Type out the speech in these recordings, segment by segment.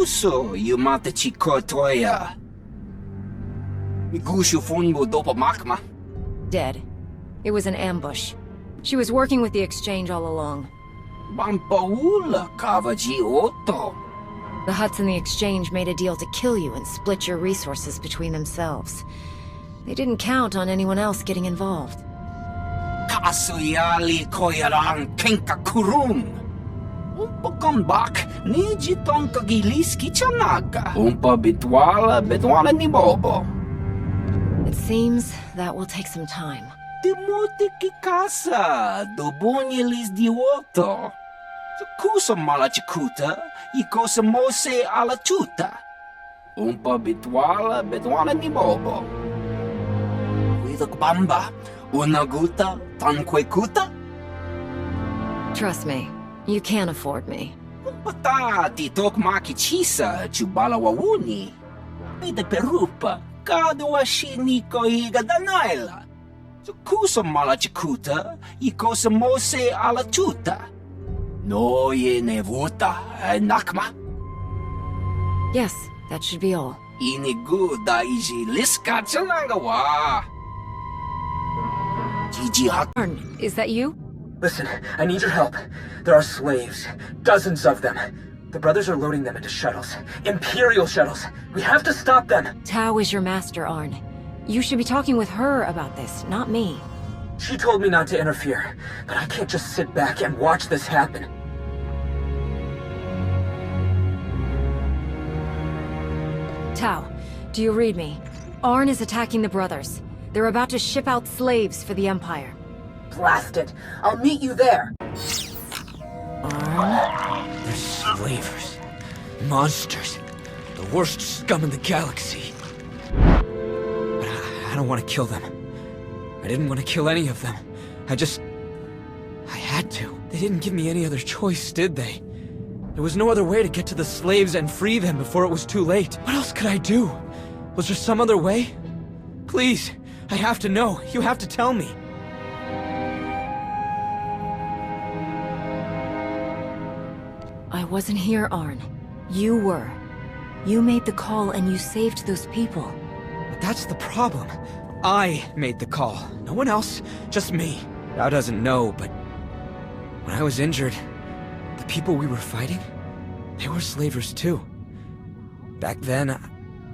Kuso, yumata chikotoya. Migushu funbo dopo makma. Dead. It was an ambush. She was working with the exchange all along. Bampaula kavaji oto. The Hutts and the exchange made a deal to kill you and split your resources between themselves. They didn't count on anyone else getting involved. Kasuyali koyaran kenka kurum. Umpa kombak, niji tonka gilis kichanaga. Umpa bitwala ni bobo. It seems that will take some time. Demote ki casa, dobonyelis dioto. Kusa malachikuta, ikosa mose ala chuta. Umpa bitwala ni bobo. Widok bamba, unaguta, tanquekuta. Trust me, you can't afford me. Umpata titok makichisa, chubala wawuni. Pide perupa, kadwa shiniko higa danaila. Kusa malachikuta, ikosa mose ala chuta. No ye nevuta, nakma. Yes, that should be all. Iniguda iji liska chanagawa. Gigi Arn, is that you? Listen, I need your help. There are slaves. Dozens of them. The brothers are loading them into shuttles. Imperial shuttles. We have to stop them. Tao is your master, Arn. You should be talking with her about this, not me. She told me not to interfere, but I can't just sit back and watch this happen. Tao, do you read me? Arn is attacking the brothers. They're about to ship out slaves for the Empire. Blast it! I'll meet you there! Arn? They're slavers. Monsters. The worst scum in the galaxy. But I don't want to kill them. I didn't want to kill any of them. I had to. They didn't give me any other choice, did they? There was no other way to get to the slaves and free them before it was too late. What else could I do? Was there some other way? Please, I have to know. You have to tell me. I wasn't here, Arn. You were. You made the call and you saved those people. But that's the problem. I made the call. No one else, just me. Thou doesn't know, but when I was injured, the people we were fighting, they were slavers too. Back then,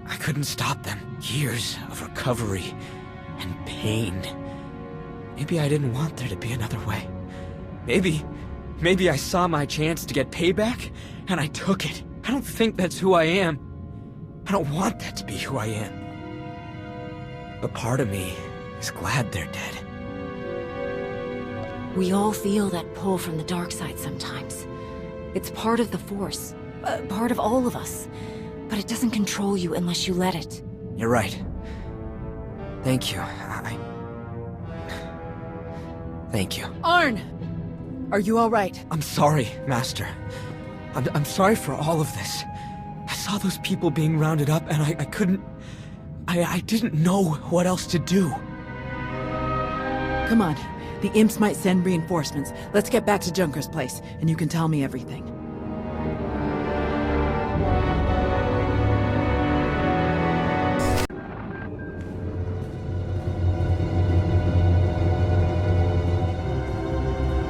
I couldn't stop them. Years of recovery and pain. Maybe I didn't want there to be another way. Maybe I saw my chance to get payback, and I took it. I don't think that's who I am. I don't want that to be who I am. But part of me is glad they're dead. We all feel that pull from the dark side sometimes. It's part of the Force, part of all of us. But it doesn't control you unless you let it. You're right. Thank you. Thank you. Arn! Are you all right? I'm sorry, Master. I'm sorry for all of this. I saw those people being rounded up and I couldn't... I didn't know what else to do. Come on. The imps might send reinforcements. Let's get back to Junker's place, and you can tell me everything.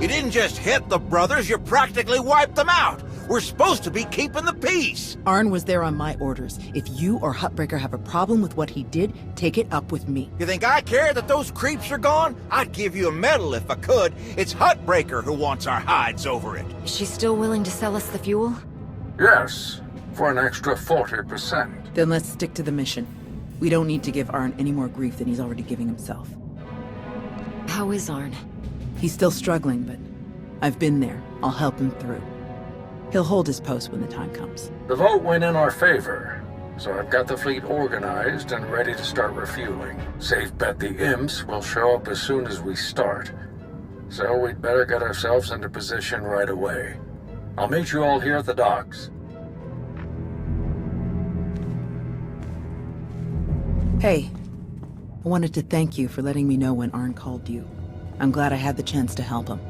You didn't just hit the brothers, you practically wiped them out. We're supposed to be keeping the peace. Arn was there on my orders. If you or Huttbreaker have a problem with what he did, take it up with me. You think I care that those creeps are gone? I'd give you a medal if I could. It's Huttbreaker who wants our hides over it. Is she still willing to sell us the fuel? Yes, for an extra 40%. Then let's stick to the mission. We don't need to give Arn any more grief than he's already giving himself. How is Arn? He's still struggling, but I've been there. I'll help him through. He'll hold his post when the time comes. The vote went in our favor, so I've got the fleet organized and ready to start refueling. Safe bet the imps will show up as soon as we start. So we'd better get ourselves into position right away. I'll meet you all here at the docks. Hey, I wanted to thank you for letting me know when Arn called you. I'm glad I had the chance to help him.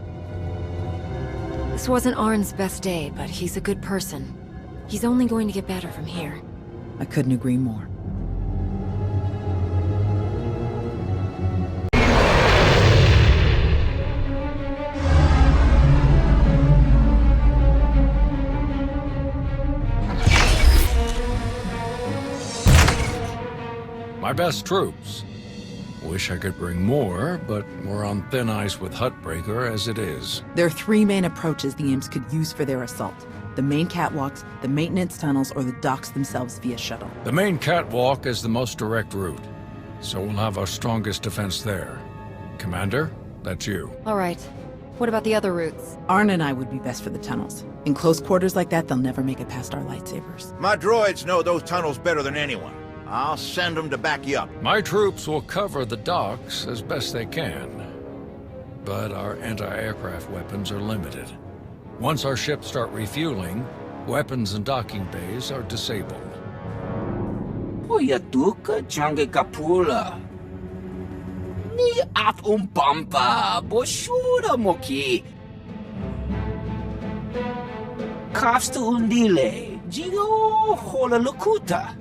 This wasn't Arn's best day, but he's a good person. He's only going to get better from here. I couldn't agree more. My best troops. Wish I could bring more, but we're on thin ice with Hutbreaker as it is. There are three main approaches the Imps could use for their assault. The main catwalks, the maintenance tunnels, or the docks themselves via shuttle. The main catwalk is the most direct route, so we'll have our strongest defense there. Commander, that's you. All right. What about the other routes? Arn and I would be best for the tunnels. In close quarters like that, they'll never make it past our lightsabers. My droids know those tunnels better than anyone. I'll send them to back you up. My troops will cover the docks as best they can, but our anti-aircraft weapons are limited. Once our ships start refueling, weapons and docking bays are disabled. Hoya tuka change kapula. Ni at umpampa boshura moki. Kafsta undile, jigo hola lukuta.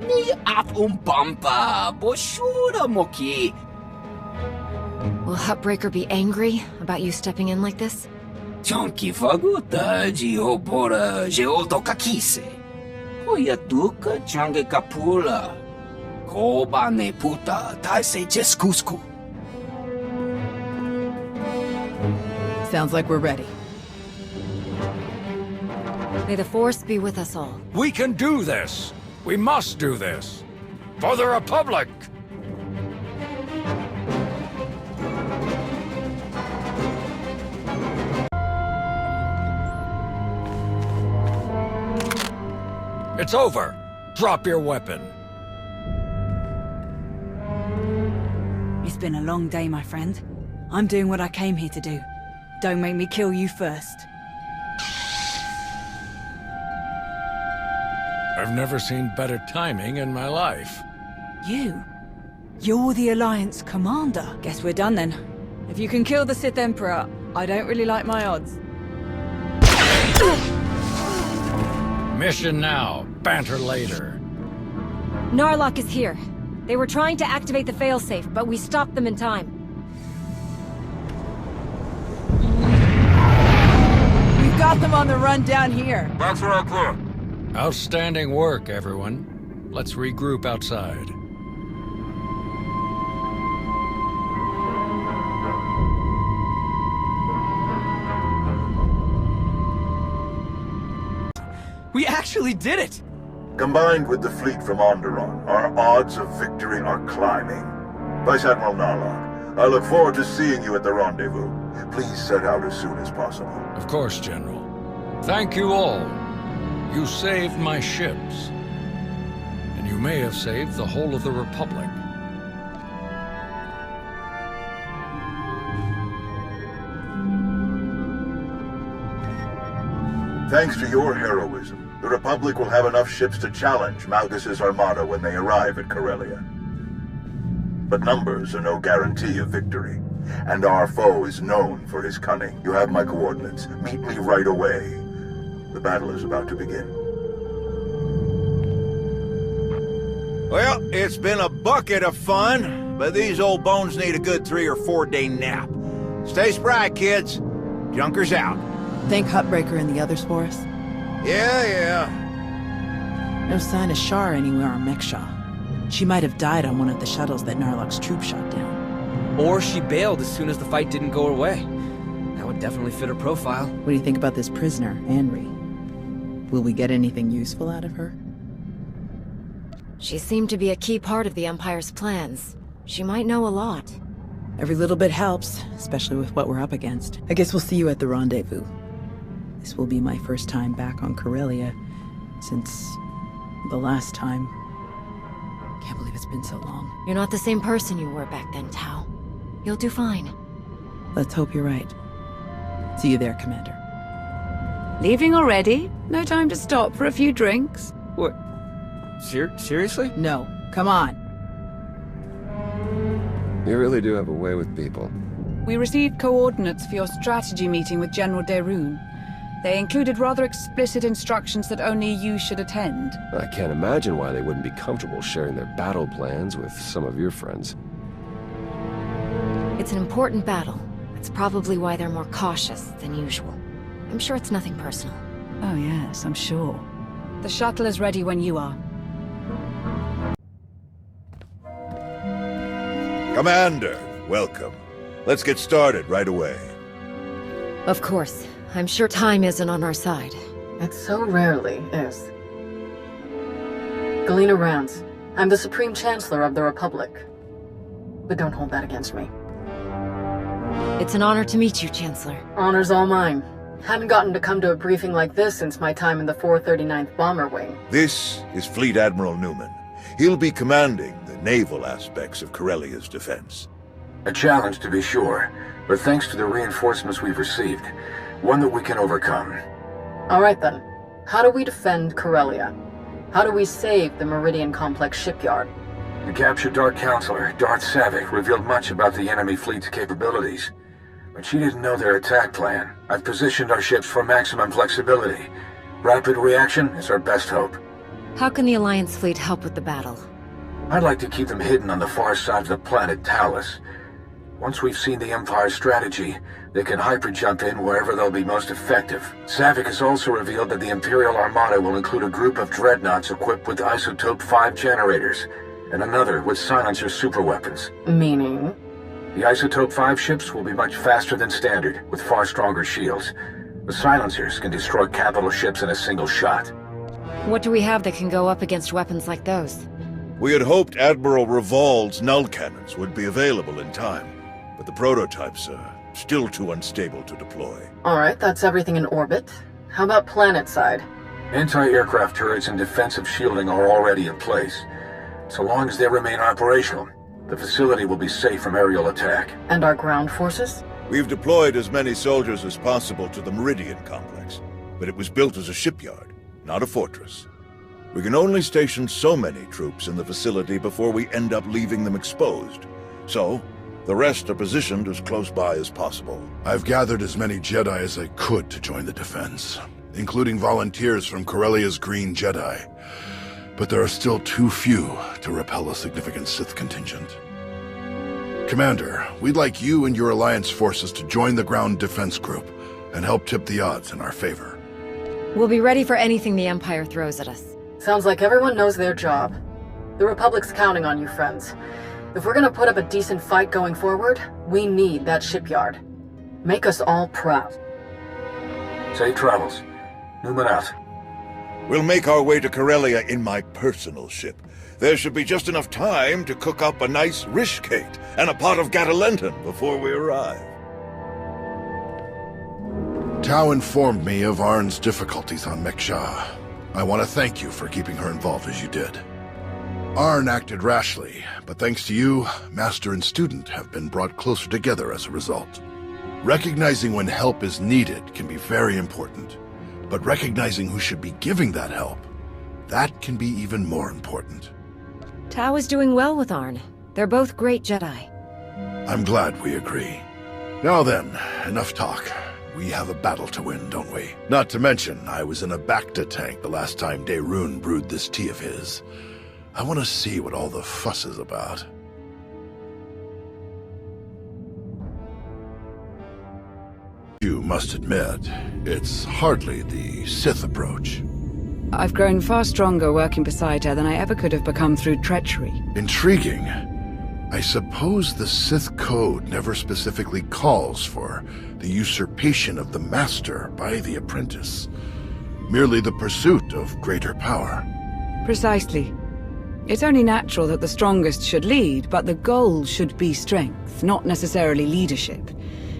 Ni at umpampa boshura moki. Will Hutbreaker be angry about you stepping in like this? Chonki faguta geopora geoto kakise. Hoya tuka change kapula. Koba ne puta taise jeskusku. Sounds like we're ready. May the Force be with us all. We can do this! We must do this! For the Republic! It's over! Drop your weapon! It's been a long day, my friend. I'm doing what I came here to do. Don't make me kill you first. I've never seen better timing in my life. You? You're the Alliance commander. Guess we're done then. If you can kill the Sith Emperor, I don't really like my odds. Mission now, banter later. Narlock is here. They were trying to activate the failsafe, but we stopped them in time. We've got them on the run down here. That's right, clear. Outstanding work, everyone. Let's regroup outside. We actually did it! Combined with the fleet from Onderon, our odds of victory are climbing. Vice Admiral Narlock, I look forward to seeing you at the rendezvous. Please set out as soon as possible. Of course, General. Thank you all. You saved my ships. And you may have saved the whole of the Republic. Thanks to your heroism, the Republic will have enough ships to challenge Malgus' armada when they arrive at Correlia. But numbers are no guarantee of victory, and our foe is known for his cunning. You have my coordinates. Meet me right away. The battle is about to begin. Well, it's been a bucket of fun, but these old bones need a good 3 or 4 day nap. Stay spry, kids. Junker's out. Thank Hutbreaker and the others for us. Yeah. No sign of Shar anywhere on Mek-Sha. She might have died on one of the shuttles that Narlock's troops shot down. Or she bailed as soon as the fight didn't go her way. That would definitely fit her profile. What do you think about this prisoner, Anri? Will we get anything useful out of her? She seemed to be a key part of the Empire's plans. She might know a lot. Every little bit helps, especially with what we're up against. I guess we'll see you at the rendezvous. This will be my first time back on Correlia since the last time. Can't believe it's been so long. You're not the same person you were back then, Tau. You'll do fine. Let's hope you're right. See you there, Commander. Leaving already? No time to stop for a few drinks? What? Seriously? No, come on. You really do have a way with people. We received coordinates for your strategy meeting with General Derun. They included rather explicit instructions that only you should attend. I can't imagine why they wouldn't be comfortable sharing their battle plans with some of your friends. It's an important battle. That's probably why they're more cautious than usual. I'm sure it's nothing personal. Oh yes, I'm sure. The shuttle is ready when you are. Commander, welcome. Let's get started right away. Of course. I'm sure time isn't on our side. It so rarely is. Galena Rance. I'm the Supreme Chancellor of the Republic. But don't hold that against me. It's an honor to meet you, Chancellor. Honor's all mine. Hadn't gotten to come to a briefing like this since my time in the 439th Bomber Wing. This is Fleet Admiral Newman. He'll be commanding the naval aspects of Corellia's defense. A challenge, to be sure, but thanks to the reinforcements we've received, one that we can overcome. Alright then. How do we defend Corellia? How do we save the Meridian Complex shipyard? The captured Dark Counselor, Darth Savik, revealed much about the enemy fleet's capabilities. But she didn't know their attack plan. I've positioned our ships for maximum flexibility. Rapid reaction is our best hope. How can the Alliance fleet help with the battle? I'd like to keep them hidden on the far side of the planet Talos. Once we've seen the Empire's strategy, they can hyper-jump in wherever they'll be most effective. Savik has also revealed that the Imperial Armada will include a group of dreadnoughts equipped with Isotope 5 generators, and another with silencer superweapons. Meaning? The Isotope 5 ships will be much faster than standard, with far stronger shields. The silencers can destroy capital ships in a single shot. What do we have that can go up against weapons like those? We had hoped Admiral Revol's null cannons would be available in time, but the prototypes are still too unstable to deploy. Alright, that's everything in orbit. How about planet side? Anti-aircraft turrets and defensive shielding are already in place. So long as they remain operational, the facility will be safe from aerial attack. And our ground forces? We've deployed as many soldiers as possible to the Meridian Complex, but it was built as a shipyard, not a fortress. We can only station so many troops in the facility before we end up leaving them exposed. So, the rest are positioned as close by as possible. I've gathered as many Jedi as I could to join the defense, including volunteers from Corellia's Green Jedi. But there are still too few to repel a significant Sith contingent. Commander, we'd like you and your Alliance forces to join the ground defense group and help tip the odds in our favor. We'll be ready for anything the Empire throws at us. Sounds like everyone knows their job. The Republic's counting on you, friends. If we're gonna put up a decent fight going forward, we need that shipyard. Make us all proud. Safe travels. Newman out. We'll make our way to Corellia in my personal ship. There should be just enough time to cook up a nice rishkate and a pot of Gatalenton before we arrive. Tau informed me of Arn's difficulties on Mek-Sha. I want to thank you for keeping her involved as you did. Arn acted rashly, but thanks to you, Master and student have been brought closer together as a result. Recognizing when help is needed can be very important, but recognizing who should be giving that help, that can be even more important. Tau is doing well with Arn. They're both great Jedi. I'm glad we agree. Now then, enough talk. We have a battle to win, don't we? Not to mention, I was in a Bacta tank the last time Daerun brewed this tea of his. I want to see what all the fuss is about. You must admit, it's hardly the Sith approach. I've grown far stronger working beside her than I ever could have become through treachery. Intriguing. I suppose the Sith Code never specifically calls for the usurpation of the Master by the apprentice. Merely the pursuit of greater power. Precisely. It's only natural that the strongest should lead, but the goal should be strength, not necessarily leadership.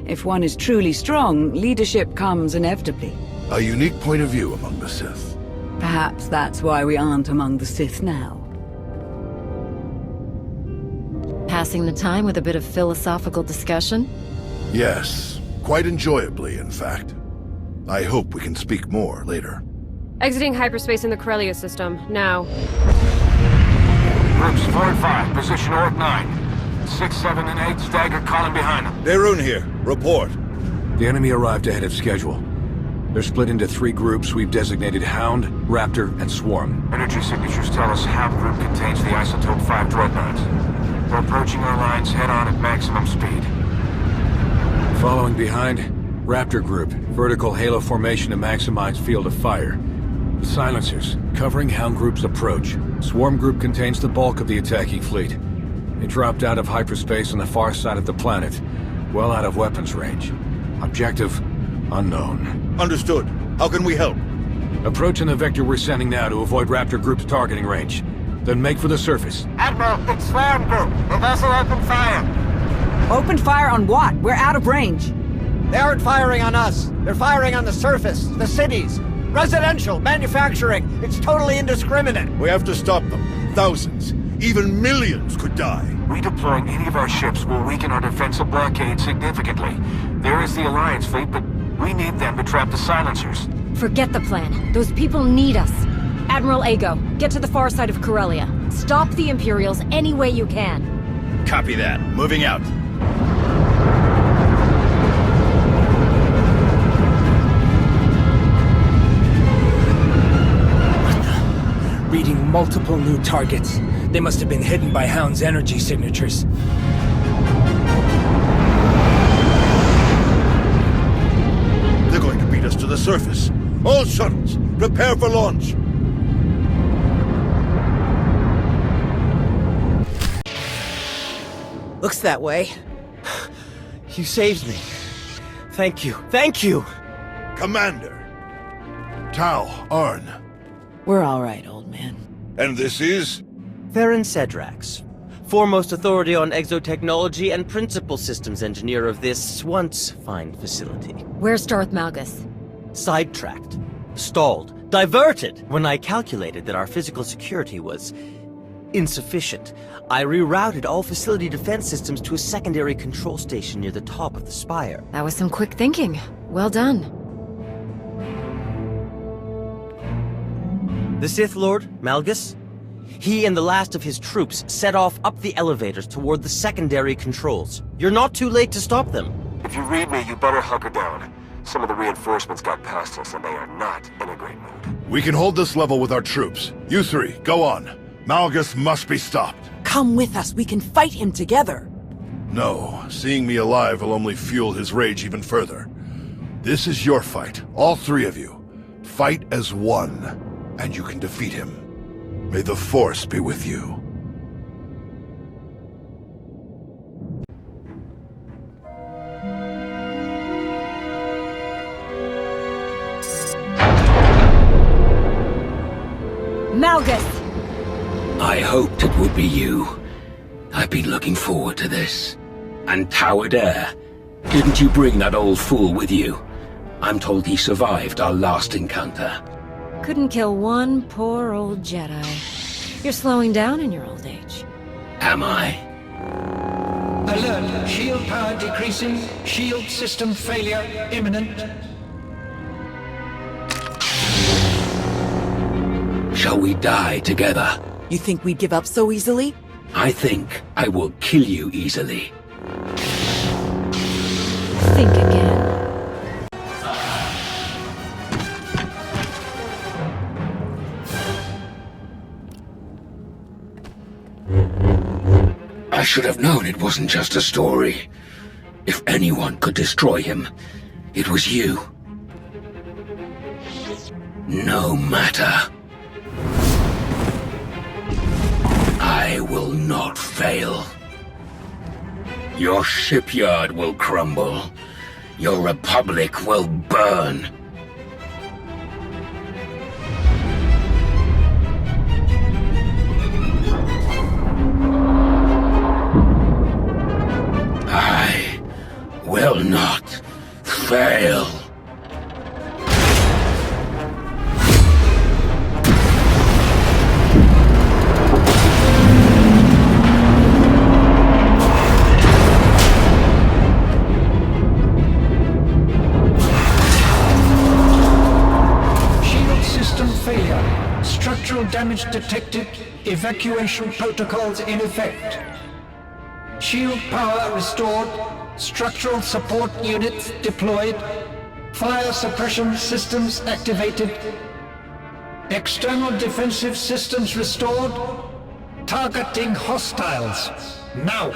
If one is truly strong, leadership comes inevitably. A unique point of view among the Sith. Perhaps that's why we aren't among the Sith now. Passing the time with a bit of philosophical discussion? Yes, quite enjoyably, in fact. I hope we can speak more later. Exiting hyperspace in the Corellia system, now. Groups 4 and 5, position Orc 9. 6, 7, and 8, staggered column behind them. Daerun here. Report. The enemy arrived ahead of schedule. They're split into 3 groups we've designated Hound, Raptor, and Swarm. Energy signatures tell us Hound Group contains the Isotope 5 dreadnought. We're approaching our lines head-on at maximum speed. Following behind, Raptor Group, vertical halo formation to maximize field of fire. Silencers, covering Hound Group's approach. Swarm Group contains the bulk of the attacking fleet. They dropped out of hyperspace on the far side of the planet, well out of weapons range. Objective, unknown. Understood. How can we help? Approaching the vector we're sending now to avoid Raptor Group's targeting range. Then make for the surface. Admiral, it's Swarm Group. The vessel opened fire. Open fire on what? We're out of range. They aren't firing on us. They're firing on the surface, the cities. Residential, manufacturing. It's totally indiscriminate. We have to stop them. Thousands, even millions could die. Redeploying any of our ships will weaken our defensive blockade significantly. There is the Alliance fleet, but we need them to trap the silencers. Forget the plan. Those people need us. Admiral Ego, get to the far side of Correlia. Stop the Imperials any way you can. Copy that. Moving out. Reading multiple new targets. They must have been hidden by Hound's energy signatures. They're going to beat us to the surface. All shuttles, prepare for launch. Looks that way. You saved me. Thank you. Thank you! Commander. Tau, Arn. We're all right, old man. And this is? Theron Cedrax, foremost authority on exotechnology and principal systems engineer of this once fine facility. Where's Darth Malgus? Sidetracked, stalled, diverted when I calculated that our physical security was insufficient. I rerouted all facility defense systems to a secondary control station near the top of the spire. That was some quick thinking. Well done. The Sith Lord, Malgus, he and the last of his troops set off up the elevators toward the secondary controls. You're not too late to stop them. If you read me, you better hunker down. Some of the reinforcements got past us and they are not in a great mood. We can hold this level with our troops. You 3, go on. Malgus must be stopped. Come with us. We can fight him together. No, seeing me alive will only fuel his rage even further. This is your fight, all 3 of you. Fight as one. And you can defeat him. May the Force be with you. Malgus! I hoped it would be you. I've been looking forward to this. And Towered Air. Didn't you bring that old fool with you? I'm told he survived our last encounter. Couldn't kill one poor old Jedi. You're slowing down in your old age. Am I? Alert! Shield power decreasing. Shield system failure imminent. Shall we die together? You think we'd give up so easily? I think I will kill you easily. Think again. I should have known it wasn't just a story. If anyone could destroy him, it was you. No matter. I will not fail. Your shipyard will crumble. Your republic will burn. I will not fail. Structural damage detected. Evacuation protocols in effect. Shield power restored. Structural support units deployed. Fire suppression systems activated. External defensive systems restored. Targeting hostiles. Now!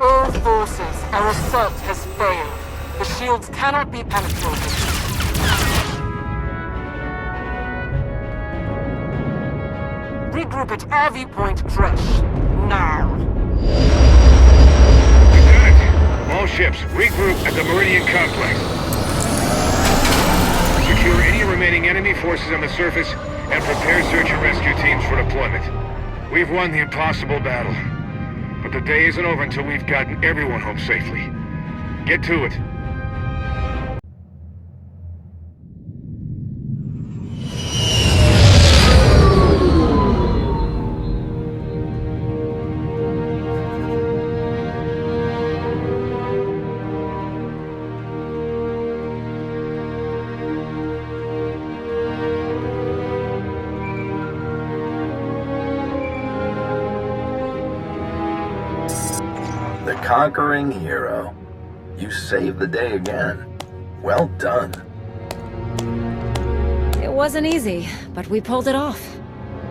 All forces, our assault has failed. The shields cannot be penetrated. Regroup at our viewpoint, Trish. Now. Lieutenant, all ships, regroup at the Meridian Complex. Secure any remaining enemy forces on the surface and prepare search and rescue teams for deployment. We've won the impossible battle, but the day isn't over until we've gotten everyone home safely. Get to it. The conquering hero. You saved the day again. Well done. It wasn't easy, but we pulled it off.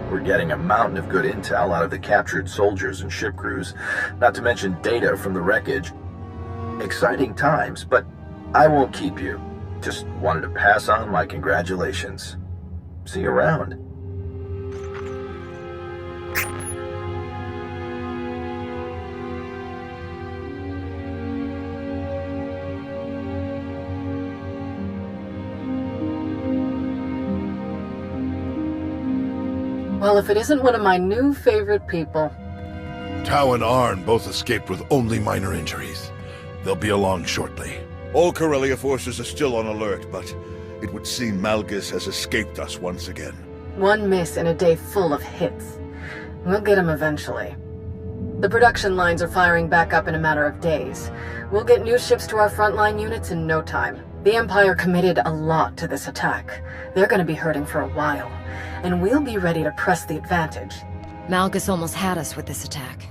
We're getting a mountain of good intel out of the captured soldiers and ship crews, not to mention data from the wreckage. Exciting times, but I won't keep you. Just wanted to pass on my congratulations. See you around. Well, if it isn't one of my new favorite people. Tau and Arn both escaped with only minor injuries. They'll be along shortly. All Correlia forces are still on alert, but it would seem Malgus has escaped us once again. One miss in a day full of hits. We'll get him eventually. The production lines are firing back up in a matter of days. We'll get new ships to our frontline units in no time. The Empire committed a lot to this attack. They're going to be hurting for a while, and we'll be ready to press the advantage. Malgus almost had us with this attack.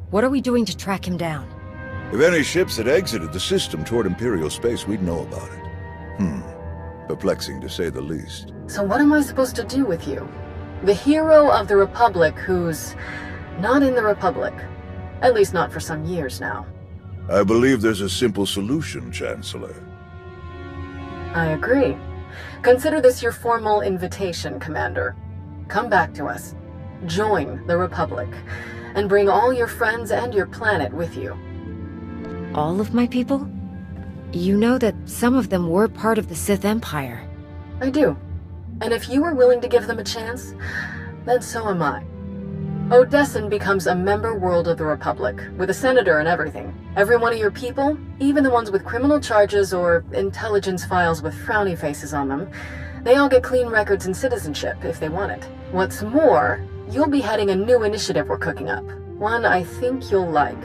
What are we doing to track him down? If any ships had exited the system toward Imperial space, we'd know about it. Perplexing to say the least. So what am I supposed to do with you? The hero of the Republic who's not in the Republic. At least not for some years now. I believe there's a simple solution, Chancellor. I agree. Consider this your formal invitation, Commander. Come back to us. Join the Republic. And bring all your friends and your planet with you. All of my people? You know that some of them were part of the Sith Empire. I do. And if you are willing to give them a chance, then so am I. Odessan becomes a member world of the Republic, with a senator and everything. Every one of your people, even the ones with criminal charges or intelligence files with frowny faces on them, they all get clean records and citizenship if they want it. What's more, you'll be heading a new initiative we're cooking up. One I think you'll like.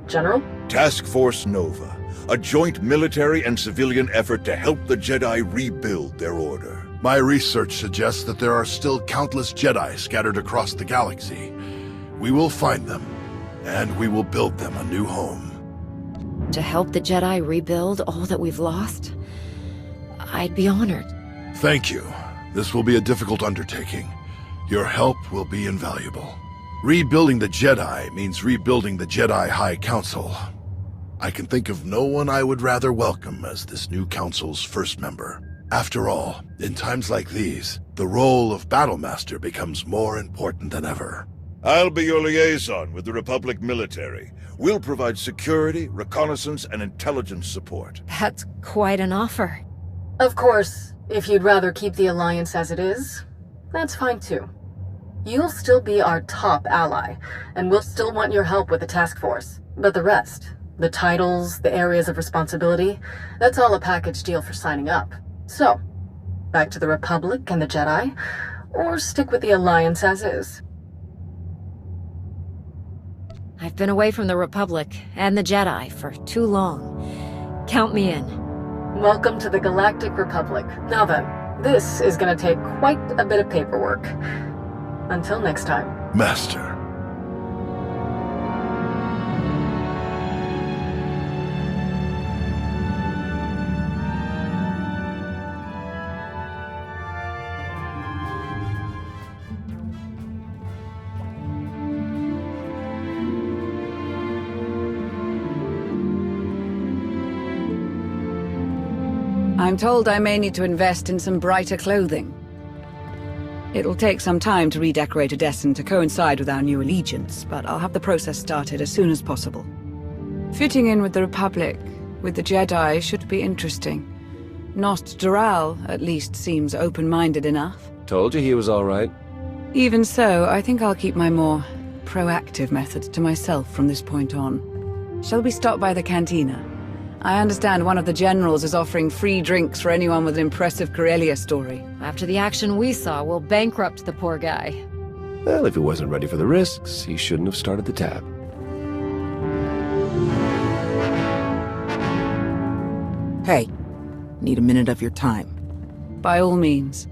General? Task Force Nova. A joint military and civilian effort to help the Jedi rebuild their order. My research suggests that there are still countless Jedi scattered across the galaxy. We will find them, and we will build them a new home. To help the Jedi rebuild all that we've lost? I'd be honored. Thank you. This will be a difficult undertaking. Your help will be invaluable. Rebuilding the Jedi means rebuilding the Jedi High Council. I can think of no one I would rather welcome as this new council's first member. After all, in times like these, the role of Battlemaster becomes more important than ever. I'll be your liaison with the Republic military. We'll provide security, reconnaissance, and intelligence support. That's quite an offer. Of course, if you'd rather keep the Alliance as it is, that's fine too. You'll still be our top ally, and we'll still want your help with the task force. But the rest, the titles, the areas of responsibility, that's all a package deal for signing up. So, back to the Republic and the Jedi, or stick with the Alliance as is. I've been away from the Republic and the Jedi for too long. Count me in. Welcome to the Galactic Republic. Now then, this is gonna take quite a bit of paperwork. Until next time. Master. I'm told I may need to invest in some brighter clothing. It'll take some time to redecorate Odessen to coincide with our new allegiance, but I'll have the process started as soon as possible. Fitting in with the Republic, with the Jedi, should be interesting. Nost Doral, at least, seems open-minded enough. Told you he was all right. Even so, I think I'll keep my more proactive methods to myself from this point on. Shall we stop by the cantina? I understand one of the generals is offering free drinks for anyone with an impressive Correlia story. After the action we saw, we'll bankrupt the poor guy. Well, if he wasn't ready for the risks, he shouldn't have started the tab. Hey, need a minute of your time. By all means.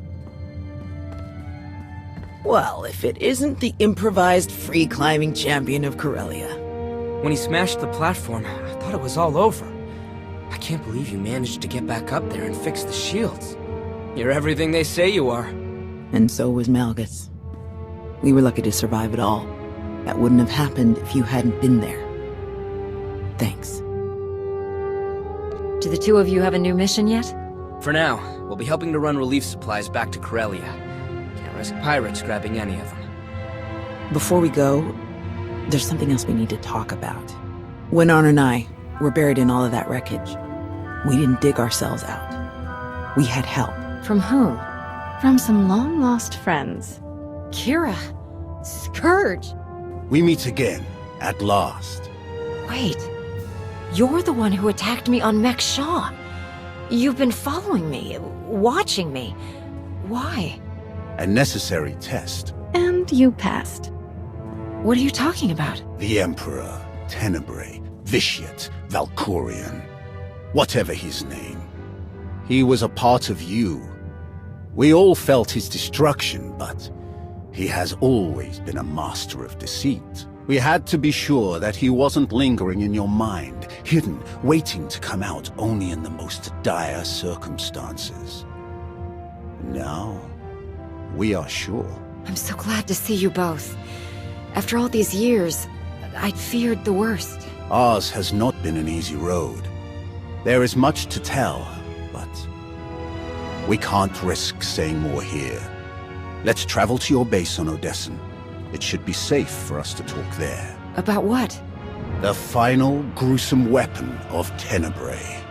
Well, if it isn't the improvised free-climbing champion of Correlia. When he smashed the platform, I thought it was all over. I can't believe you managed to get back up there and fix the shields. You're everything they say you are. And so was Malgus. We were lucky to survive it all. That wouldn't have happened if you hadn't been there. Thanks. Do the two of you have a new mission yet? For now, we'll be helping to run relief supplies back to Correlia. Can't risk pirates grabbing any of them. Before we go, there's something else we need to talk about. When Arn and I were buried in all of that wreckage, we didn't dig ourselves out. We had help. From whom? From some long-lost friends. Kira. Scourge. We meet again, at last. Wait. You're the one who attacked me on Mek-Sha. You've been following me, watching me. Why? A necessary test. And you passed. What are you talking about? The Emperor, Tenebrae, Vitiate, Valkorion, whatever his name. He was a part of you. We all felt his destruction, but he has always been a master of deceit. We had to be sure that he wasn't lingering in your mind, hidden, waiting to come out only in the most dire circumstances. Now, we are sure. I'm so glad to see you both. After all these years, I'd feared the worst. Ours has not been an easy road. There is much to tell, but we can't risk saying more here. Let's travel to your base on Odessen. It should be safe for us to talk there. About what? The final gruesome weapon of Tenebrae.